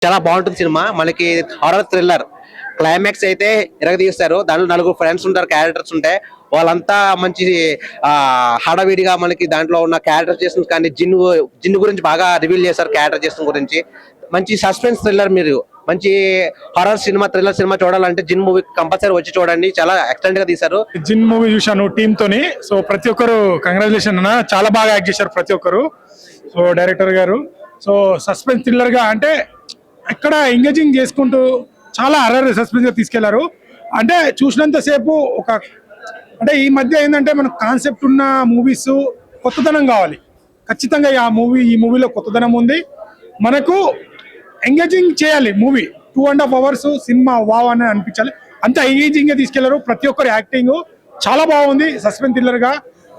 చాలా బాగుంటుంది సినిమా. మనకి హారర్ థ్రిల్లర్ క్లైమాక్స్ అయితే ఎరగదీస్తారు. దాంట్లో నలుగురు ఫ్రెండ్స్ ఉంటారు, క్యారెక్టర్స్ ఉంటాయి. వాళ్ళంతా మంచి హడావిడిగా మనకి దాంట్లో ఉన్న క్యారెక్టరైజేషన్ కానీ జిన్ను గురించి బాగా రివీల్ చేశారు. క్యారెక్టరైజేషన్ గురించి మంచి సస్పెన్స్ థ్రిల్లర్. మీరు మంచి హారర్ సినిమా, థ్రిల్లర్ సినిమా చూడాలంటే జిన్ మూవీ కంపల్సరీ వచ్చి చూడండి. చాలా ఎక్సలెంట్ గా తీశారు. జిన్ మూవీ చూశాను టీమ్ తోని. సో ప్రతి ఒక్కరు కంగ్రాచులేషన్ అన్న, చాలా బాగా యాక్ట్ చేశారు ప్రతి ఒక్కరు. సో డైరెక్టర్ గారు సో సస్పెన్స్ థ్రిల్లర్ గా అంటే ఎక్కడ ఎంగేజింగ్ చేసుకుంటూ చాలా హర్రర్ సస్పెన్స్ గా తీసుకెళ్లారు. అంటే చూసినంత సేపు అంటే ఈ మధ్య ఏంటంటే మనకు కాన్సెప్ట్ ఉన్న మూవీస్ కొత్తదనం కావాలి. ఖచ్చితంగా ఈ మూవీలో కొత్తదనం ఉంది. మనకు ఎంగేజింగ్ చేయాలి మూవీ. 2.5 hours సినిమా వావ్ అని అనిపించాలి. అంత ఎంగేజింగ్ గా తీసుకెళ్లారు. ప్రతి ఒక్కరి యాక్టింగ్ చాలా బాగుంది సస్పెన్స్ థ్రిల్లర్ గా.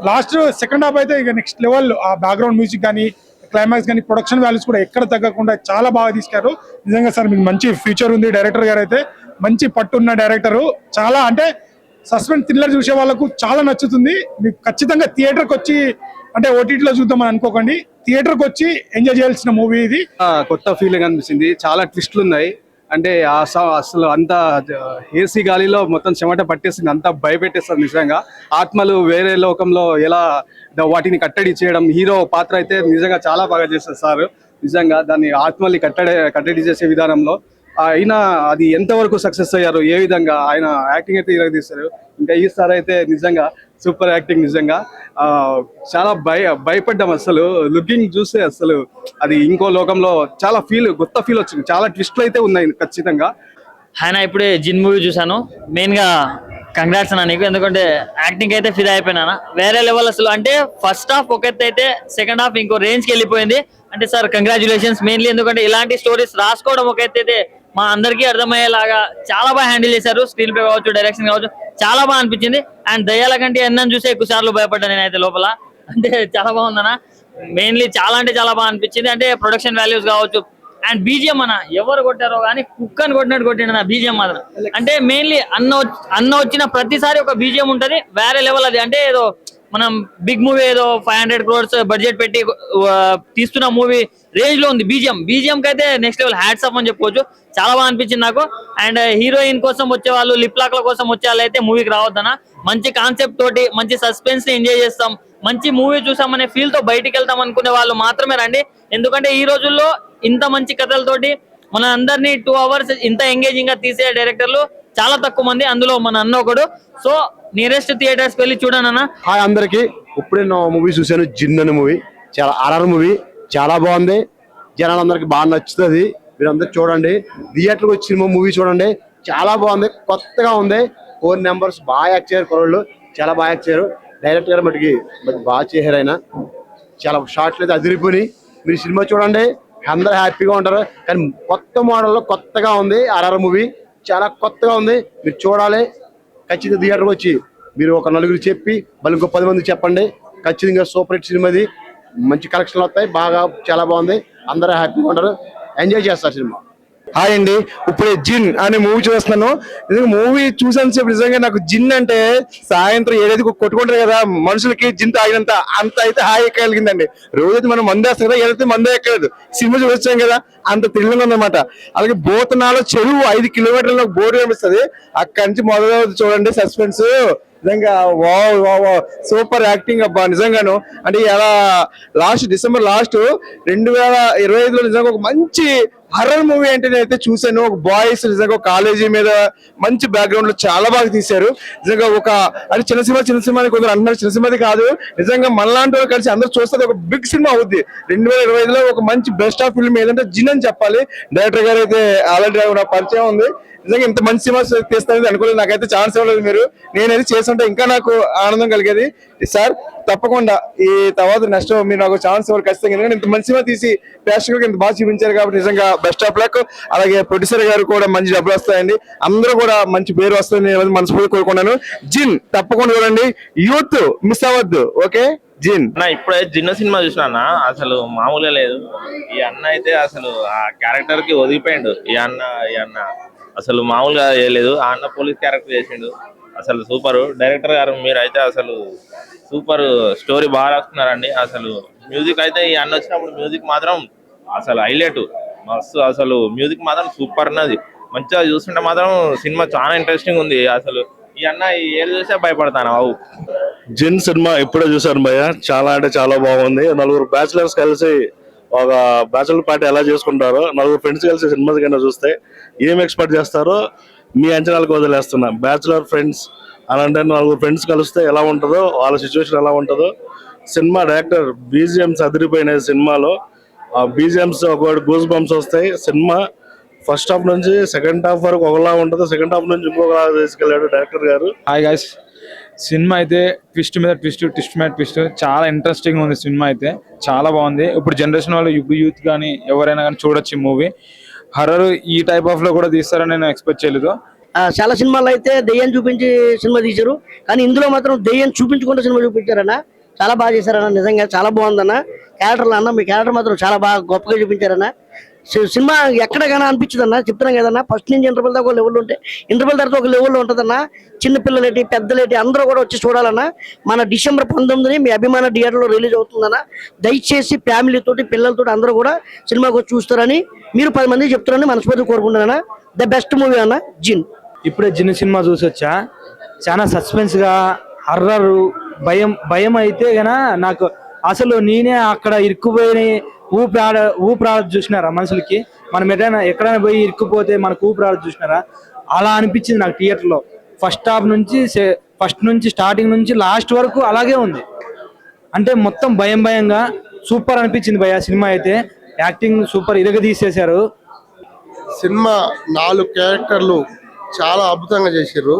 లాస్ట్ సెకండ్ హాఫ్ అయితే ఇక నెక్స్ట్ లెవెల్. ఆ బ్యాక్గ్రౌండ్ మ్యూజిక్ కానీ, క్లైమాక్స్ కానీ, ప్రొడక్షన్ వాల్యూస్ కూడా ఎక్కడ తగ్గకుండా చాలా బాగా తీసుకెళ్లారు. నిజంగా సార్ మీకు మంచి ఫ్యూచర్ ఉంది. డైరెక్టర్ గారు అయితే మంచి పట్టున్న డైరెక్టరు. చాలా అంటే సస్పెన్స్ థ్రిల్లర్ చూసే వాళ్ళకు చాలా నచ్చుతుంది. మీకు ఖచ్చితంగా థియేటర్కి వచ్చి అంటే ఓటీటీలో చూద్దామని అనుకోకండి, థియేటర్కి వచ్చి ఎంజాయ్ చేయాల్సిన మూవీ ఇది. కొత్త ఫీలింగ్ అనిపిస్తుంది. చాలా ట్విస్ట్లు ఉన్నాయి. అంటే అసలు అంత ఏసీ గాలిలో మొత్తం చెమట పట్టేసింది, అంతా భయపెట్టేస్తారు. నిజంగా ఆత్మలు వేరే లోకంలో ఎలా వాటిని కట్టడి చేయడం, హీరో పాత్ర అయితే నిజంగా చాలా బాగా చేస్తారు సార్. నిజంగా దాన్ని ఆత్మల్ని కట్టడి చేసే విధానంలో అయినా అది ఎంతవరకు సక్సెస్ అయ్యారు, ఏ విధంగా ఆయన యాక్టింగ్ అయితే ఇలా తీస్తారు. ఇంకా ఈ సార్ అయితే నిజంగా సూపర్ యాక్టింగ్. నిజంగా చాలా భయపడ్డాం. అసలు లుకింగ్ చూస్తే అసలు అది ఇంకో లోకంలో చాలా కొత్త ఫీల్ వచ్చింది. చాలా ట్విస్ట్లు అయితే ఉన్నాయి ఖచ్చితంగా. ఆయన ఇప్పుడే జిన్ మూవీ చూసాను. మెయిన్ గా కంగ్రాట్స్ అన్న నీకు, ఎందుకంటే యాక్టింగ్ అయితే ఫిదా అయిపోయినా వేరే లెవెల్ అసలు. అంటే ఫస్ట్ హాఫ్ ఒక ఎత్తు అయితే సెకండ్ హాఫ్ ఇంకో రేంజ్ కి వెళ్ళిపోయింది. అంటే సార్ కంగ్రాచులేషన్స్ మెయిన్లీ, ఎందుకంటే ఇలాంటి స్టోరీస్ రాసుకోవడం ఒక ఎత్తు అయితే మా అందరికీ అర్థమయ్యేలాగా చాలా బాగా హ్యాండిల్ చేశారు. స్క్రీన్ ప్లే కావచ్చు, డైరెక్షన్ కావచ్చు, చాలా బాగా అనిపించింది. అండ్ దయ్యాల కంటే ఎన్నని చూసే ఎక్కువ సార్లు భయపడ్డాను నేనైతే లోపల. అంటే చాలా బాగుందన్న. మెయిన్లీ చాలా అంటే చాలా బాగా అనిపించింది. అంటే ప్రొడక్షన్ వాల్యూస్ కావచ్చు అండ్ బీజిఎం అన్న ఎవరు కొట్టారో కానీ కుక్కని కొట్టినట్టు కొట్టిండు నా బీజిఎం మాత్రం. అంటే మెయిన్లీ అన్న వచ్చిన ప్రతిసారి ఒక బీజిఎం ఉంటది వేరే లెవెల్. అది అంటే ఏదో మనం బిగ్ మూవీ ఏదో 500 crores బడ్జెట్ పెట్టి తీస్తున్న మూవీ రేంజ్ లో ఉంది బీజిఎం కి అయితే నెక్స్ట్ లెవెల్ హ్యాట్స్ ఆఫ్ అని చెప్పుకోవచ్చు. చాలా బాగా అనిపించింది నాకు. అండ్ హీరోయిన్ కోసం వచ్చే వాళ్ళు, లిప్ లాక్ల కోసం వచ్చే వాళ్ళు అయితే మూవీకి రావద్దనా. మంచి కాన్సెప్ట్ తోటి మంచి సస్పెన్స్ ని ఎంజాయ్ చేస్తాం, మంచి మూవీ చూసామనే ఫీల్ తో బయటికి వెళ్తాం అనుకునే వాళ్ళు మాత్రమే రండి. ఎందుకంటే ఈ రోజుల్లో ఇంత మంచి కథలతోటి మన అందరినీ 2 hours ఇంత ఎంగేజింగ్ గా తీసే డైరెక్టర్లు చాలా తక్కువ మంది, అందులో మన అన్న ఒకడు. సో నియరెస్ట్ థియేటర్స్ వెళ్ళి చూడండి అన్న. హాయ్ అందరికి, ఇప్పుడే నా మూవీ చూశాను జిన్ అనే మూవీ. చాలా హారర్ మూవీ, చాలా బాగుంది. జనాలందరికి బాగా నచ్చుతుంది. మీరందరూ చూడండి, థియేటర్కి వచ్చి సినిమా మూవీ చూడండి. చాలా బాగుంది, కొత్తగా ఉంది. 4 members బాగా యాక్ట్ చేయరు, కుర్రోళ్ళు చాలా బాగా యాక్ట్ చేయరు. డైరెక్టర్ గారు మటుకి బాగా చేశారు. ఆయన చాలా షార్ట్లు అయితే అదిరిపోయి. మీరు సినిమా చూడండి, అందరూ హ్యాపీగా ఉంటారు. కానీ కొత్త మోడల్లో కొత్తగా ఉంది. హారర్ మూవీ చాలా కొత్తగా ఉంది, మీరు చూడాలి. ఖచ్చితంగా థియేటర్కి వచ్చి మీరు ఒక నలుగురు చెప్పి మళ్ళీ ఇంకో 10 మంది చెప్పండి. ఖచ్చితంగా సూపర్ హిట్ సినిమాది. మంచి కలెక్షన్లు వస్తాయి, బాగా చాలా బాగుంది. అందరూ హ్యాపీగా ఉంటారు, ఎంజాయ్ చేస్తారు సినిమా. హాయ్ అండి, ఇప్పుడే జిన్ అనే మూవీ చూస్తున్నాను. నిజంగా మూవీ చూసాను సేపు నిజంగా నాకు జిన్ అంటే సాయంత్రం ఏదైతే కొట్టుకుంటారు కదా మనుషులకి, జిన్ తాగినంత అంత అయితే హాయి ఎక్కగలిగిందండి. రోజైతే మనం మందు వేస్తాం కదా, ఏదైతే మందు ఎక్కలేదు. సినిమా చూసాం కదా, అంత థ్రిల్లింగ్ ఉందన్నమాట. అలాగే బోతనాలో చెరువు 5 kilometers బోర్డు కనిపిస్తుంది. అక్కడి నుంచి మొదలు చూడండి సస్పెన్స్. నిజంగా వావ్ వావ్ సూపర్ యాక్టింగ్ అబ్బా నిజంగాను. అంటే ఎలా December 2025లో నిజంగా ఒక మంచి హర్రర్ మూవీ అంటే నేనైతే చూసాను. ఒక బాయ్స్ నిజంగా ఒక కాలేజీ మీద మంచి బ్యాక్గ్రౌండ్ లో చాలా బాగా తీశారు. నిజంగా అది చిన్న సినిమా అని కొందరు అంటున్నారు. చిన్న సినిమాది కాదు, నిజంగా మనలాంటి వాళ్ళు కలిసి అందరూ చూస్తే ఒక బిగ్ సినిమా అవుద్ది. 2025లో ఒక మంచి బెస్ట్ ఆఫ్ ఫిల్మ్ ఏదంటే జిన్ అని చెప్పాలి. డైరెక్టర్ గారు అయితే ఆల్రెడీ నాకు పరిచయం ఉంది. నిజంగా ఇంత మంచి సినిమా తీస్తారని అనుకోలేదు. నాకైతే ఛాన్స్ ఇవ్వలేదు మీరు. నేనైతే చేస్తుంటే ఇంకా నాకు ఆనందం కలిగేది. సార్ తప్పకుండా ఈ తర్వాత నెక్స్ట్ మీరు నాకు ఛాన్స్ ఇవ్వాలి ఖచ్చితంగా. ఎందుకంటే ఇంత మంచి సినిమా తీసి ప్రేక్షకులకు ఇంత బాగా చూపించారు కాబట్టి నిజంగా బెస్ట్ ఆఫ్ లక్. అలాగే ప్రొడ్యూసర్ గారు కూడా మంచి డబ్బులు వస్తాయండి, అందరూ కూడా మంచి పేరు వస్తుంది నేను మనస్ఫూర్తి కోరుకున్నాను. జిన్ తప్పకుండా చూడండి, యూత్ మిస్ అవ్వద్దు. ఓకే జిన్ ఇప్పుడే జిన్ సినిమా చూసినా అసలు మామూలుగా లేదు. ఈ అన్న అయితే అసలు ఆ క్యారెక్టర్ కి ఒదిగిపోయిండు. ఈ అన్న అసలు మామూలుగా చేయలేదు. ఆ అన్న పోలీస్ క్యారెక్టర్ చేసిండు, అసలు సూపర్. డైరెక్టర్ గారు మీరైతే అసలు సూపర్, స్టోరీ బాగా రాసుకున్నారండి. అసలు మ్యూజిక్ అయితే ఈ అన్న వచ్చినప్పుడు మ్యూజిక్ మాత్రం అసలు హైలైట్. మస్తు అసలు మ్యూజిక్ మాత్రం సూపర్ ఉన్నది. మంచిగా చూస్తుంటే మాత్రం సినిమా చాలా ఇంట్రెస్టింగ్ ఉంది. అసలు ఈ అన్న ఏది చూసే భయపడతాను. అవు జిన్ సినిమా ఇప్పుడే చూసాను భయ్య, చాలా అంటే చాలా బాగుంది. నలుగురు బ్యాచిలర్స్ కలిసి ఒక బ్యాచిలర్ పార్టీ ఎలా చేసుకుంటారో, నలుగురు ఫ్రెండ్స్ కలిసి సినిమా కింద చూస్తే ఏం ఎక్స్పెక్ట్ చేస్తారో మీ అంచనాలకు వదిలేస్తున్నా. బ్యాచిలర్ ఫ్రెండ్స్ అని అంటే నలుగురు ఫ్రెండ్స్ కలిస్తే ఎలా ఉంటుందో, వాళ్ళ సిచ్యువేషన్ ఎలా ఉంటుందో. సినిమా డైరెక్టర్ బీజిఎంస్ అదిరిపోయినాయి. సినిమాలో ఆ బీజిఎంస్ ఒకటి గూస్ బంప్స్ వస్తాయి. సినిమా ఫస్ట్ హాఫ్ నుంచి సెకండ్ హాఫ్ వరకు ఒకలా ఉంటుంది, సెకండ్ హాఫ్ నుంచి ఇంకొకలా తీసుకెళ్ళాడు డైరెక్టర్ గారు. హాయ్ గైస్, సినిమా అయితే ట్విస్ట్ మీద ట్విస్ట్, ట్విస్ట్ మీద ట్విస్ట్, చాలా ఇంట్రెస్టింగ్ ఉంది. సినిమా అయితే చాలా బాగుంది. ఇప్పుడు జనరేషన్ వాళ్ళు, ఇప్పుడు యూత్ కానీ ఎవరైనా కానీ చూడొచ్చు ఈ మూవీ. హర్రర్ ఈ టైప్ ఆఫ్ లో కూడా తీస్తారని నేను ఎక్స్పెక్ట్ చేయలేదు. చాలా సినిమాలు అయితే దెయ్యం చూపించి సినిమా తీశారు, కానీ ఇందులో మాత్రం దెయ్యం చూపించకుండా సినిమా చూపించారన్న. చాలా బాగా చేశారన్న, నిజంగా చాలా బాగుందన్న. క్యారెక్టర్లు అన్న, మీ క్యారెక్టర్ మాత్రం చాలా బాగా గొప్పగా చూపించారన్న. సినిమా ఎక్కడైనా అనిపించదు అన్న, చెప్తున్నాం కదన్నా. ఫస్ట్ నుంచి ఇంటర్వెల్ దాకా ఒక లెవెల్ ఉంటే, ఇంటర్వెల్ తర్వాత ఒక లెవెల్లో ఉంటుందన్న. చిన్నపిల్లలేటి పెద్దలేటి అందరూ కూడా వచ్చి చూడాలన్నా. మన December 19 మీ అభిమాన థియేటర్లో రిలీజ్ అవుతుందన్న. దయచేసి ఫ్యామిలీతోటి పిల్లలతోటి అందరూ కూడా సినిమాకి వచ్చి చూస్తారని మీరు 10 మందికి చెప్తారని మనస్ఫూర్తి కోరుకుంటున్నాను. ద బెస్ట్ మూవీ అన్న జిన్. ఇప్పుడే జిన్ సినిమా చూసి వచ్చా. చాలా సస్పెన్స్ గా, హర్రర్, భయం అయితే గన నాకు అసలు నేనే అక్కడ ఇరుక్కుపోయిన ఊపిరాడ చూసినారా మనుషులకి. మనం ఎక్కడైనా పోయి ఇరుక్కుపోతే మనకు ఊపిరాడ చూసినారా, అలా అనిపించింది నాకు థియేటర్ లో. ఫస్ట్ నుంచి స్టార్టింగ్ నుంచి లాస్ట్ వరకు అలాగే ఉంది. అంటే మొత్తం భయంగా సూపర్ అనిపించింది భయ్య. సినిమా అయితే యాక్టింగ్ సూపర్, ఇరగదీసేశారు. సినిమా 4 క్యారెక్టర్లు చాలా అద్భుతంగా చేశారు.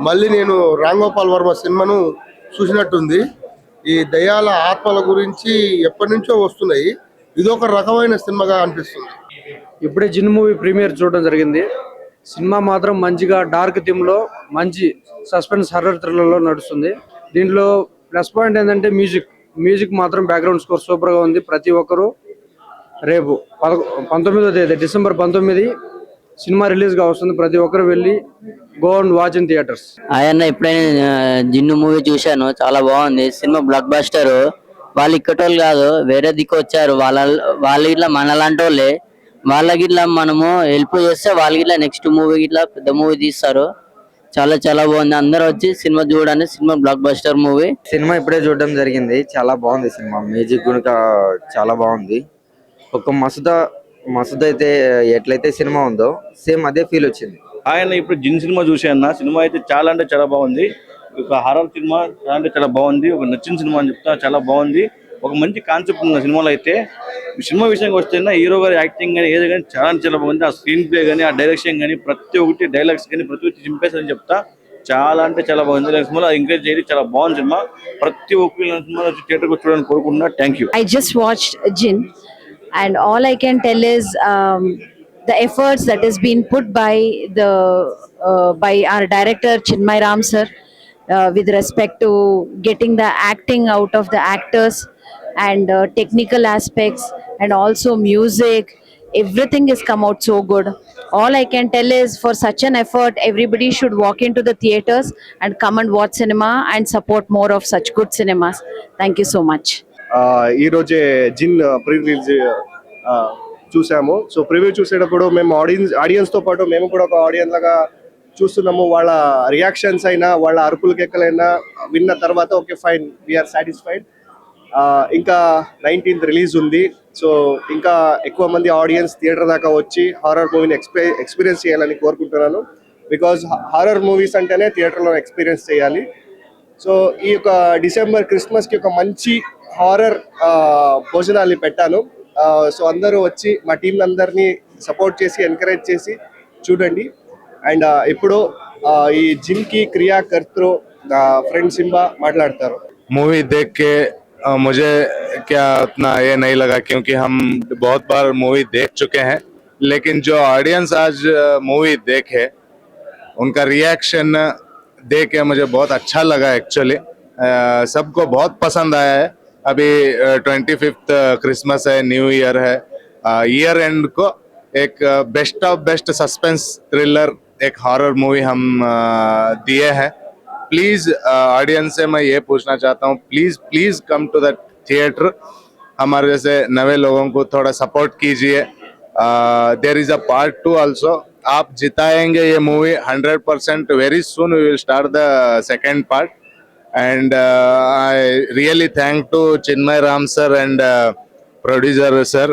మళ్ళీ నేను రామ్ గోపాల్ వర్మ సినిమాను చూసినట్టుంది. ఈ దయాల ఆత్మల గురించి ఎప్పటి నుంచో వస్తున్నాయి, ఇదొక రకమైన సినిమాగా అనిపిస్తుంది. ఇప్పుడే జిన్ మూవీ ప్రీమియర్ చూడడం జరిగింది. సినిమా మాత్రం మంచిగా డార్క్ థీమ్ లో మంచి సస్పెన్స్ హర్రర్ థ్రిల్లర్ లో నడుస్తుంది. దీంట్లో ప్లస్ పాయింట్ ఏంటంటే మ్యూజిక్ మాత్రం బ్యాక్గ్రౌండ్ స్కోర్ సూపర్ గా ఉంది. ప్రతి ఒక్కరు రేపు 19వ తేదీ December 19 సినిమా రిలీజ్ గా వస్తుంది. ప్రతి ఒక్కరు వెళ్ళి go and watch in theatres. ఆయన ఎప్పుడైనా జిన్ను మూవీ చూశాను, చాలా బాగుంది. Cinema block buster. వాళ్ళు ఇక్కటోళ్ళు కాదు, వేరే దిక్కు వచ్చారు. వాళ్ళ ఇట్లా మనలాంటి వాళ్ళే. వాళ్ళకి ఇట్లా మనము హెల్ప్ చేస్తే వాళ్ళకి ఇట్లా నెక్స్ట్ మూవీ ఇట్లా పెద్ద మూవీ తీస్తారు. చాలా చాలా బాగుంది. అందరూ వచ్చి సినిమా చూడండి. Cinema block buster movie. Cinema ఇప్పుడే చూడడం జరిగింది. చాలా బాగుంది సినిమా. మ్యూజిక్ కూడా చాలా బాగుంది. ఒక మసూద్ అయితే ఎట్లయితే సినిమా ఉందో సేమ్ అదే ఫీల్ వచ్చింది. ఆయన ఇప్పుడు జిన్ సినిమా చూసాను. సినిమా అయితే చాలా అంటే చాలా బాగుంది. ఒక హారర్ సినిమా చాలా అంటే చాలా బాగుంది. ఒక నచ్చిన సినిమా అని చెప్తా, చాలా బాగుంది. ఒక మంచి కాన్సెప్ట్ ఉన్న సినిమాలో అయితే. సినిమా విషయానికి వస్తే హీరో గారి యాక్టింగ్ కానీ ఏదో కానీ చాలా చాలా బాగుంది. ఆ స్క్రీన్ ప్లే కానీ, ఆ డైరెక్షన్ కానీ, ప్రతి ఒక్కటి డైలాగ్స్ కానీ ప్రతి ఒక్కటి చింపేసని చెప్తా. చాలా అంటే చాలా బాగుంది. సినిమాలో ఎంకరేజ్ చేయడం చాలా బాగుంది సినిమా. ప్రతి ఒక్కరు సినిమా థియేటర్కి చూడాలని కోరుకుంటున్నా. Thank you. I just watched Jin, and all I can tell is the efforts that has been put by our director Chinmay Ram sir with respect to getting the acting out of the actors and technical aspects and also music. Everything has come out so good. All I can tell is for such an effort, everybody should walk into the theaters and come and watch cinema and support more of such good cinemas. Thank you so much. ఈ రోజే జిన్ pre release చూసాము. So preview చూసేటప్పుడు మేము audience తో పాటు మేము కూడా ఒక ఆడియన్స్ లాగా చూస్తున్నాము. వాళ్ళ రియాక్షన్స్ అయినా, వాళ్ళ అరుపుల కేకలైనా విన్న తర్వాత ఓకే ఫైన్, వీఆర్ సాటిస్ఫైడ్. ఇంకా 19th రిలీజ్ ఉంది. సో ఇంకా ఎక్కువ మంది ఆడియన్స్ థియేటర్ దాకా వచ్చి హారర్ మూవీని ఎక్స్పీరియన్స్ చేయాలని కోరుకుంటున్నాను. బికాజ్ హారర్ మూవీస్ అంటేనే థియేటర్లో ఎక్స్పీరియన్స్ చేయాలి. సో ఈ యొక్క December క్రిస్మస్కి ఒక మంచి హారర్ భోజనాలు పెట్టాను. సో అందరూ వచ్చి మా టీం అందరినీ సపోర్ట్ చేసి ఎంకరేజ్ చేసి చూడండి. అండ్ ఇప్పుడు ఈ జిన్ కి క్రియాకర్తృ ఫ్రెండ్ సింబా మాట్లాడతారు. मूवी देख के मुझे क्या उतना ये नहीं लगा, क्योंकि हम बहुत बार मूवी देख चुके हैं. लेकिन जो ऑडियंस आज मूवी देखे, उनका रिएक्शन देख के मुझे बहुत अच्छा लगा. एक्चुअली सबको बहुत पसंद आया है. अभी 25th क्रिसमस है, न्यू ईयर है. ईयर एंड को एक best of best suspense thriller एक हॉरर मूवी हम दिए हैं. प्लीज ऑडियंस से मैं ये पूछना चाहता हूँ, please come to the theatre. हमारे जैसे नए लोगों को थोड़ा सपोर्ट कीजिए. There is a part 2 also. आप जिताएंगे ये movie 100%. Very soon we will start the second part. And I really thank to Chinmay Ram sir and producer sir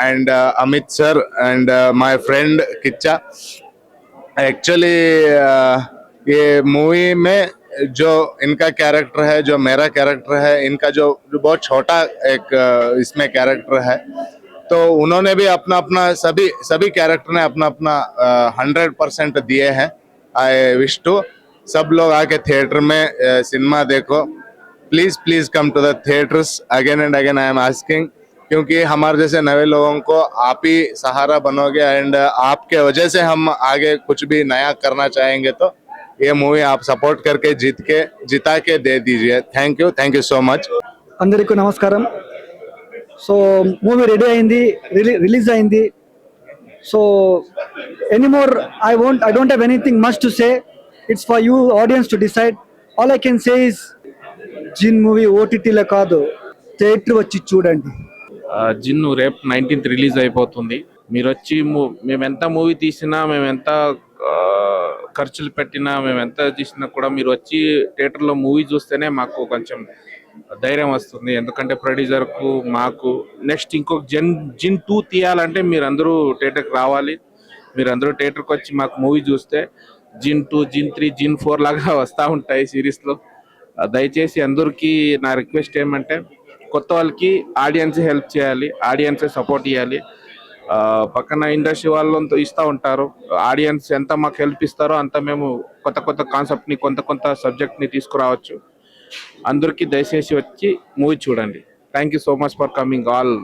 and Amit sir and my friend Kicha. Actually ये movie में जो इनका character है, जो मेरा कैरेक्टर है, इनका जो बहुत छोटा एक इसमें कैरेक्टर है, तो उन्होंने भी अपना अपना सभी कैरेक्टर ने अपना अपना 100% दिए हैं. आई विश टू सब लोग आके थिएटर में सिनेमा देखो. Please come to the theatres. Again and again I am asking, क्योंकि हमारे जैसे नए लोगों को आप ही सहारा बनोगे एंड आपके वजह से हम आगे कुछ भी नया करना चाहेंगे. तो ये मूवी आप सपोर्ट करके जिता के दे दीजिए. Thank you so much. అందరికీ నమస్కారం. సో మూవీ రెడీ అయింది, రిలీజ్ అయింది. So anymore I don't have anything much to say. It's for you audience to decide. All I can say is జిన్ మూవీ ఓటీటీలో కాదు, థియేటర్ వచ్చి చూడండి. జిన్ రేపు 19th రిలీజ్ అయిపోతుంది. మీరు వచ్చి మేమెంత మూవీ తీసినా, మేమెంత ఖర్చులు పెట్టినా, మేమెంత తీసినా కూడా మీరు వచ్చి థియేటర్లో మూవీ చూస్తేనే మాకు కొంచెం ధైర్యం వస్తుంది. ఎందుకంటే ప్రొడ్యూసర్కు మాకు నెక్స్ట్ ఇంకొక జిన్ 2 తీయాలంటే మీరందరూ థియేటర్కి రావాలి. మీరందరూ థియేటర్కి వచ్చి మాకు మూవీ చూస్తే జిన్ 2, జిన్ 3, జిన్ 4 లాగా వస్తూ ఉంటాయి సిరీస్లో. దయచేసి అందరికీ నా రిక్వెస్ట్ ఏమంటే, కొత్త వాళ్ళకి ఆడియన్స్ హెల్ప్ చేయాలి, ఆడియన్స్ సపోర్ట్ ఇవ్వాలి. పక్కన ఇండస్ట్రీ వాళ్ళంతా ఇస్తూ ఉంటారు. ఆడియన్స్ ఎంత మాకు హెల్ప్ ఇస్తారో అంత మేము కొత్త కాన్సెప్ట్ని, కొత్త సబ్జెక్ట్ని తీసుకురావచ్చు. అందరికీ దయచేసి వచ్చి మూవీ చూడండి. Thank you so much for coming all.